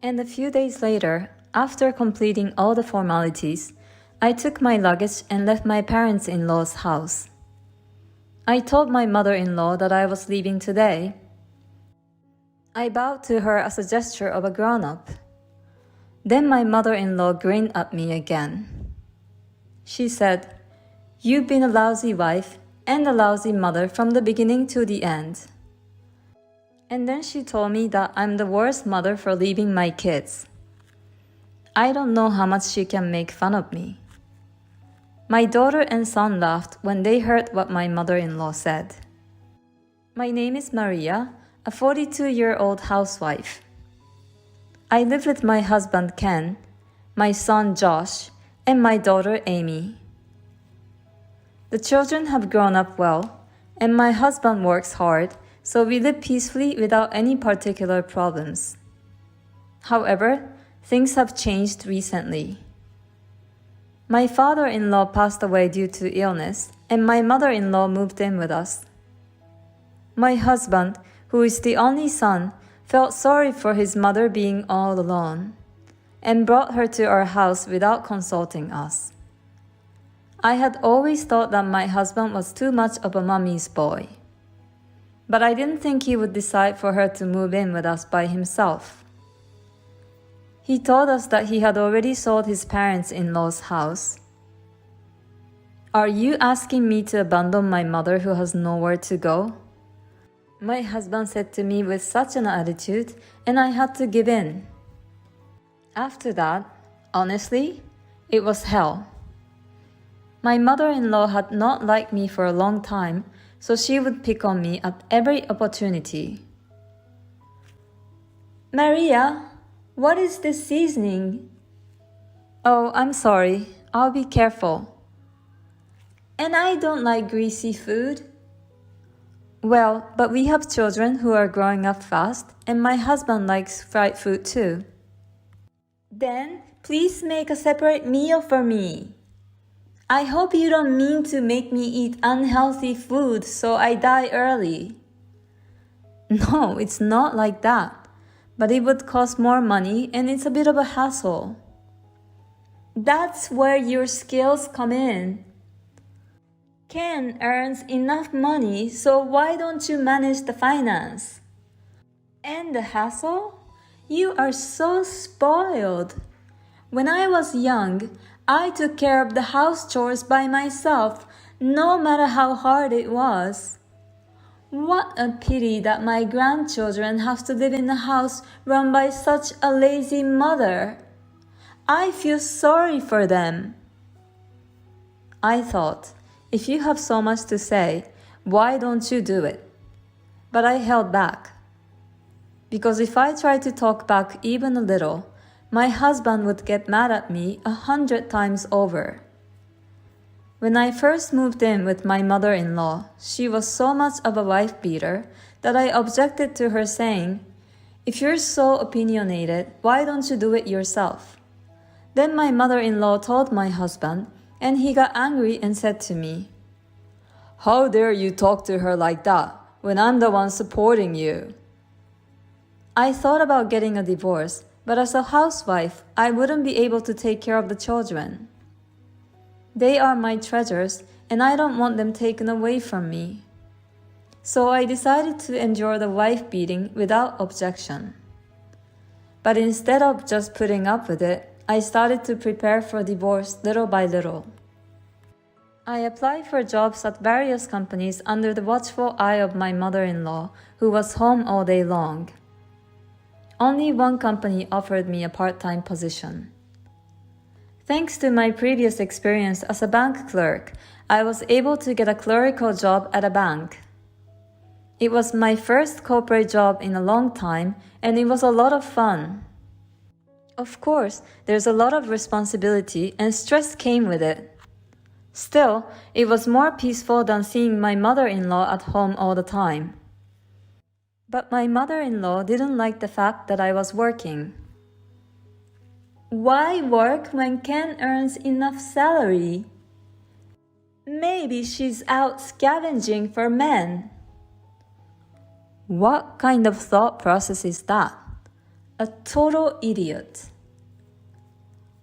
And a few days later, after completing all the formalities, I took my luggage and left my parents-in-law's house. I told my mother-in-law that I was leaving today. I bowed to her as a gesture of a grown-up. Then my mother-in-law grinned at me again. She said, "You've been a lousy wife and a lousy mother from the beginning to the end." And then she told me that I'm the worst mother for leaving my kids. I don't know how much she can make fun of me. My daughter and son laughed when they heard what my mother-in-law said. My name is Maria, a 42-year-old housewife. I live with my husband Ken, my son Josh, and my daughter Amy. The children have grown up well, and my husband works hard, so we live peacefully without any particular problems. However, things have changed recently. My father-in-law passed away due to illness, and my mother-in-law moved in with us. My husband, who is the only son, felt sorry for his mother being all alone, and brought her to our house without consulting us. I had always thought that my husband was too much of a mommy's boy. But I didn't think he would decide for her to move in with us by himself. He told us that he had already sold his parents-in-law's house. Are you asking me to abandon my mother who has nowhere to go? My husband said to me with such an attitude, and I had to give in. After that, honestly, it was hell. My mother-in-law had not liked me for a long time, so she would pick on me at every opportunity. "Maria, what is this seasoning?" "Oh, I'm sorry. I'll be careful." "And I don't like greasy food." "Well, but we have children who are growing up fast, and my husband likes fried food too." "Then please make a separate meal for me. I hope you don't mean to make me eat unhealthy food so I die early." "No, it's not like that, but it would cost more money and it's a bit of a hassle." "That's where your skills come in. Ken earns enough money, so why don't you manage the finance? And the hassle? You are so spoiled. When I was young, I took care of the house chores by myself, no matter how hard it was. What a pity that my grandchildren have to live in a house run by such a lazy mother. I feel sorry for them." I thought, if you have so much to say, why don't you do it? But I held back. Because if I tried to talk back even a little, my husband would get mad at me 100 times over. When I first moved in with my mother-in-law, she was so much of a wife beater that I objected to her saying, "If you're so opinionated, why don't you do it yourself?" Then my mother-in-law told my husband, and he got angry and said to me, "How dare you talk to her like that when I'm the one supporting you?" I thought about getting a divorce, but as a housewife, I wouldn't be able to take care of the children. They are my treasures, and I don't want them taken away from me. So I decided to endure the wife beating without objection. But instead of just putting up with it, I started to prepare for divorce little by little. I applied for jobs at various companies under the watchful eye of my mother-in-law, who was home all day long. Only one company offered me a part-time position. Thanks to my previous experience as a bank clerk, I was able to get a clerical job at a bank. It was my first corporate job in a long time, and it was a lot of fun. Of course, there's a lot of responsibility and stress came with it. Still, it was more peaceful than seeing my mother-in-law at home all the time. But my mother-in-law didn't like the fact that I was working. "Why work when Ken earns enough salary? Maybe she's out scavenging for men." What kind of thought process is that? A total idiot.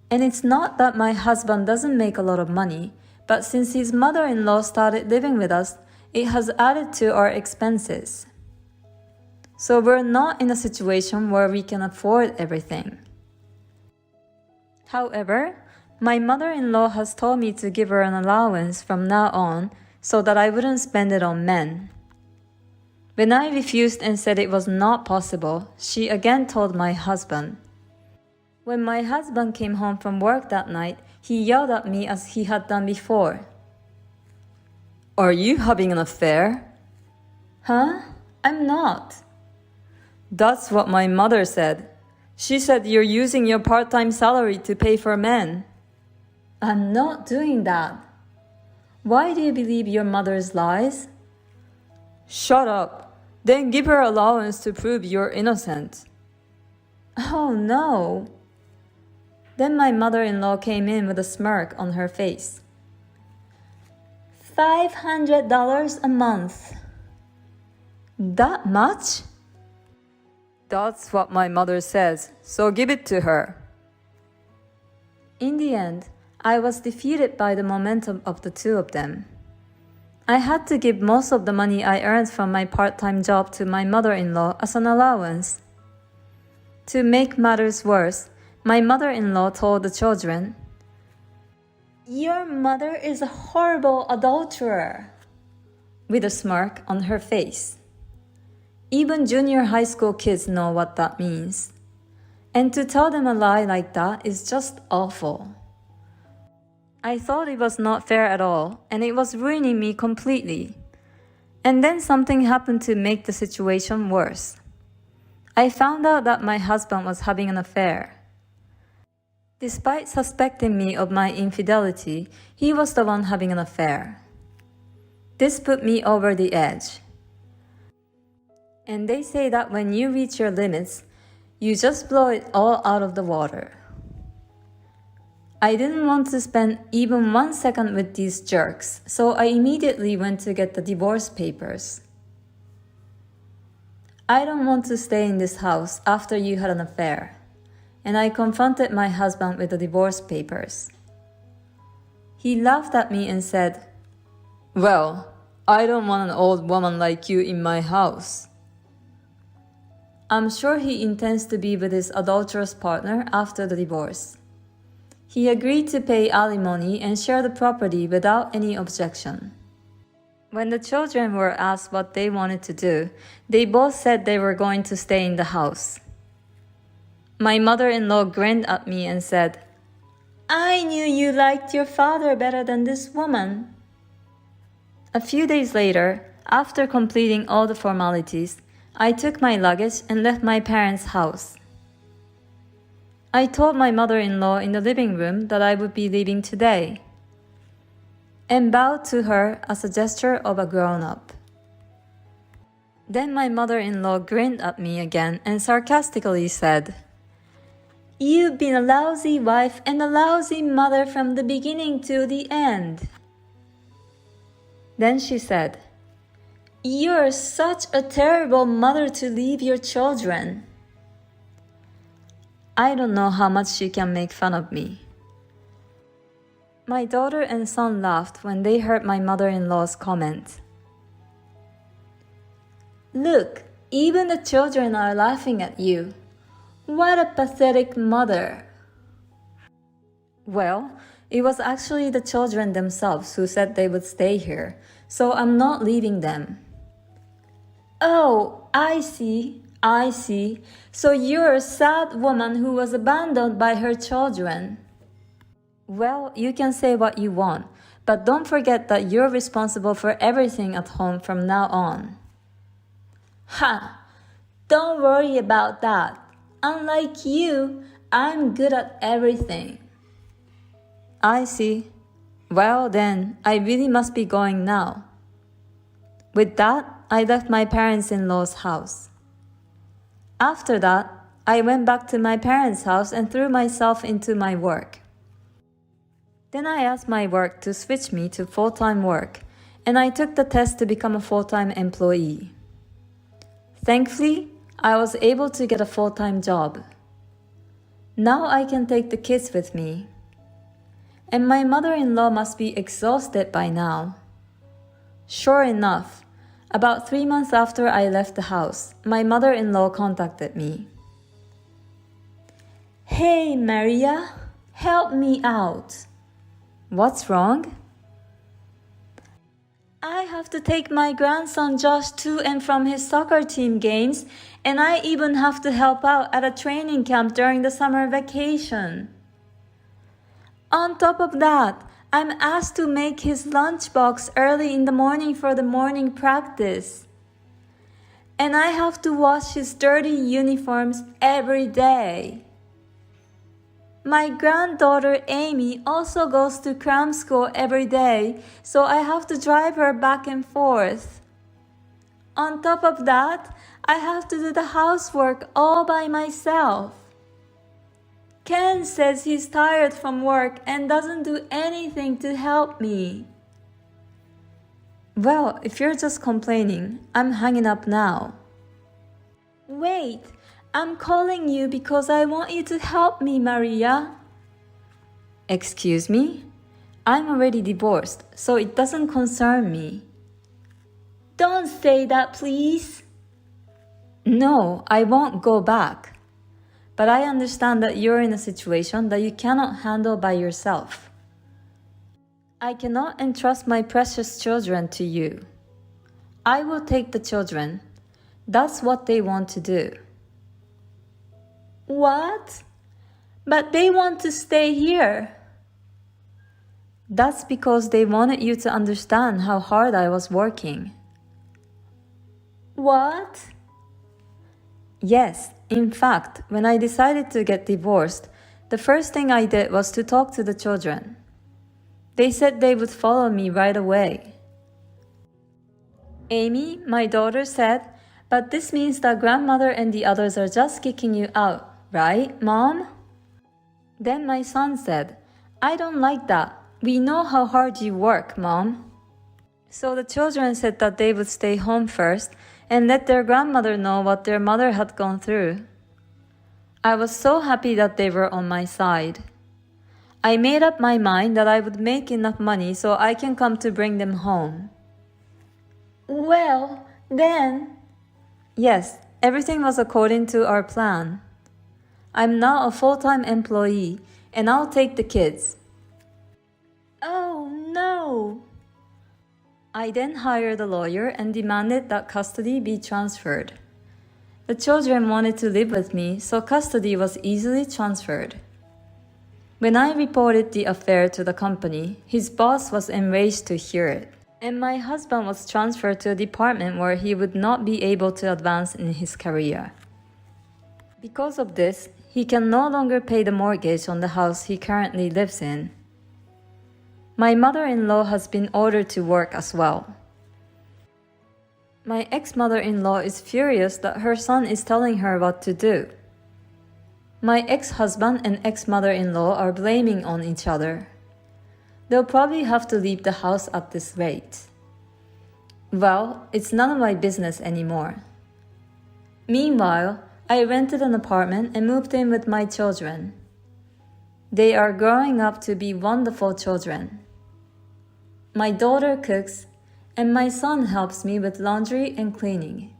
And it's not that my husband doesn't make a lot of money, but since his mother-in-law started living with us, it has added to our expenses. So we're not in a situation where we can afford everything. However, my mother-in-law has told me to give her an allowance from now on so that I wouldn't spend it on men. When I refused and said it was not possible, she again told my husband. When my husband came home from work that night, he yelled at me as he had done before. "Are you having an affair?" "Huh? I'm not." "That's what my mother said. She said you're using your part-time salary to pay for men." "I'm not doing that." "Why do you believe your mother's lies?" "Shut up. Then give her allowance to prove you're innocent." "Oh no." Then my mother-in-law came in with a smirk on her face. $500 a month. That much? That's what my mother says, so give it to her. In the end, I was defeated by the momentum of the two of them. I had to give most of the money I earned from my part-time job to my mother-in-law as an allowance. To make matters worse, my mother-in-law told the children, "Your mother is a horrible adulterer," with a smirk on her face. Even junior high school kids know what that means. And to tell them a lie like that is just awful. I thought it was not fair at all, and it was ruining me completely. And then something happened to make the situation worse. I found out that my husband was having an affair. Despite suspecting me of my infidelity, he was the one having an affair. This put me over the edge. And they say that when you reach your limits, you just blow it all out of the water. I didn't want to spend even 1 second with these jerks, so I immediately went to get the divorce papers. "I don't want to stay in this house after you had an affair," and I confronted my husband with the divorce papers. He laughed at me and said, "Well, I don't want an old woman like you in my house." I'm sure he intends to be with his adulterous partner after the divorce. He agreed to pay alimony and share the property without any objection. When the children were asked what they wanted to do, they both said they were going to stay in the house. My mother-in-law grinned at me and said, "I knew you liked your father better than this woman." A few days later, after completing all the formalities, I took my luggage and left my parents' house. I told my mother-in-law in the living room that I would be leaving today, and bowed to her as a gesture of a grown-up. Then my mother-in-law grinned at me again and sarcastically said, "You've been a lousy wife and a lousy mother from the beginning to the end." Then she said, "You're such a terrible mother to leave your children." I don't know how much she can make fun of me. My daughter and son laughed when they heard my mother-in-law's comment. "Look, even the children are laughing at you. What a pathetic mother." Well, it was actually the children themselves who said they would stay here, so I'm not leaving them. "Oh, I see. So you're a sad woman who was abandoned by her children." Well, you can say what you want, but don't forget that you're responsible for everything at home from now on. Ha! Don't worry about that. Unlike you, I'm good at everything. I see. Well then, I really must be going now. With that, I left my parents-in-law's house. After that, I went back to my parents' house and threw myself into my work. Then I asked my work to switch me to full-time work, and I took the test to become a full-time employee. Thankfully, I was able to get a full-time job. Now I can take the kids with me. And my mother-in-law must be exhausted by now. Sure enough, about 3 months after I left the house, my mother-in-law contacted me. Hey, Maria, help me out. What's wrong? I have to take my grandson Josh to and from his soccer team games, and I even have to help out at a training camp during the summer vacation. On top of that, I'm asked to make his lunchbox early in the morning for the morning practice. And I have to wash his dirty uniforms every day. My granddaughter Amy also goes to cram school every day, so I have to drive her back and forth. On top of that, I have to do the housework all by myself. Ken says he's tired from work and doesn't do anything to help me. Well, if you're just complaining, I'm hanging up now. Wait, I'm calling you because I want you to help me, Maria. Excuse me? I'm already divorced, so it doesn't concern me. Don't say that, please. No, I won't go back. But I understand that you're in a situation that you cannot handle by yourself. I cannot entrust my precious children to you. I will take the children. That's what they want to do. What? But they want to stay here. That's because they wanted you to understand how hard I was working. What? Yes, in fact, when I decided to get divorced, the first thing I did was to talk to the children. They said they would follow me right away. Amy, my daughter, said, "But this means that grandmother and the others are just kicking you out, right, Mom?" Then my son said, "I don't like that. We know how hard you work, Mom." So the children said that they would stay home first and let their grandmother know what their mother had gone through. I was so happy that they were on my side. I made up my mind that I would make enough money so I can come to bring them home. Well, then... Yes, everything was according to our plan. I'm now a full-time employee and I'll take the kids. Oh no! I then hired a lawyer and demanded that custody be transferred. The children wanted to live with me, so custody was easily transferred. When I reported the affair to the company, his boss was enraged to hear it, and my husband was transferred to a department where he would not be able to advance in his career. Because of this, he can no longer pay the mortgage on the house he currently lives in. My mother-in-law has been ordered to work as well. My ex-mother-in-law is furious that her son is telling her what to do. My ex-husband and ex-mother-in-law are blaming on each other. They'll probably have to leave the house at this rate. Well, it's none of my business anymore. Meanwhile, I rented an apartment and moved in with my children. They are growing up to be wonderful children. My daughter cooks, and my son helps me with laundry and cleaning.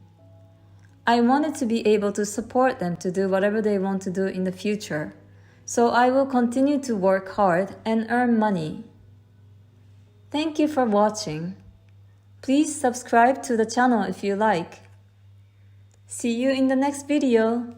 I wanted to be able to support them to do whatever they want to do in the future, so I will continue to work hard and earn money. Thank you for watching. Please subscribe to the channel if you like. See you in the next video.